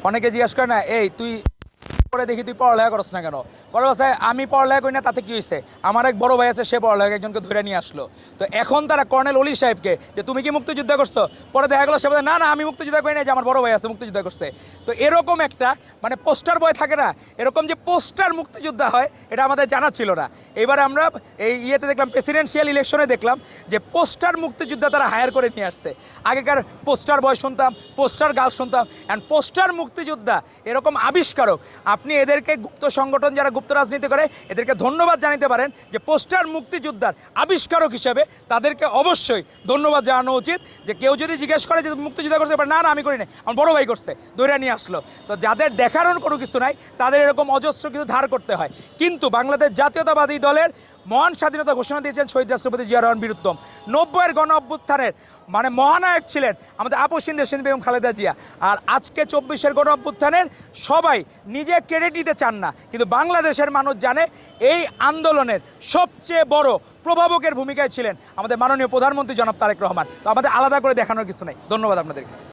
অনেকে জিজ্ঞেস করে না, এই তুই পরে দেখি তুই পড়ালেখা করছ না কেন? বড় ভাই আমি পড়ালেখা করি না, তাতে কি হয়েছে? আমার এক বড় ভাই আছে, সে পড়ালেখা একজনকে ধরে নিয়ে আসলো। তো এখন তারা কর্নেল অলি সাহেবকে যে তুমি কি মুক্তিযুদ্ধ করছো, পরে দেখা গেলো সে বলে না না আমি মুক্তিযুদ্ধ করি না, যে আমার বড় ভাই আছে মুক্তিযুদ্ধ করছে। তো এরকম একটা মানে পোস্টার বয় থাকে না, এরকম যে পোস্টার মুক্তিযোদ্ধা হয় এটা আমাদের জানা ছিল না। এবারে আমরা এই ইয়েতে দেখলাম, প্রেসিডেন্সিয়াল ইলেকশনে দেখলাম যে পোস্টার মুক্তিযোদ্ধা তারা হায়ার করে নিয়ে আসছে। আগেকার পোস্টার বয় শুনতাম, পোস্টার গার্ল শুনতাম, অ্যান্ড পোস্টার মুক্তিযোদ্ধা এরকম আবিষ্কারক। আপনি এদেরকে গুপ্ত সংগঠন যারা গুপ্ত রাজনীতি করে এদেরকে ধন্যবাদ জানাতে পারেন যে পোস্টার মুক্তিযোদ্ধার আবিষ্কারক হিসেবে তাদেরকে অবশ্যই ধন্যবাদ জানানো উচিত। যে কেউ যদি জিজ্ঞেস করে যে মুক্তিযোদ্ধা করতে পারে, না না আমি করি না, আমার বড় ভাই করছে, ধরে নিয়ে আসলো। তো যাদের দেখানোর কোনো কিছু নাই তাদের এরকম অজস্র কিছু ধার করতে হয়। কিন্তু বাংলাদেশ জাতীয়তাবাদী দলের মহান স্বাধীনতা ঘোষণা দিয়েছেন শহীদ রাষ্ট্রপতি জিয়া রহমান বীরুত্তম। 90-এর গণ অভ্যুত্থানের মানে মহানায়ক ছিলেন আমাদের আপসীন দেশিন বেগম খালেদা জিয়া। আর আজকে 24-এর গণ অভ্যুত্থানের সবাই নিজে ক্রেডিট নিতে চান না, কিন্তু বাংলাদেশের মানুষ জানে এই আন্দোলনের সবচেয়ে বড় প্রভাবকের ভূমিকায় ছিলেন আমাদের মাননীয় প্রধানমন্ত্রী জনাব তারেক রহমান। তো আমাদের আলাদা করে দেখানোর কিছু নেই। ধন্যবাদ আপনাদেরকে।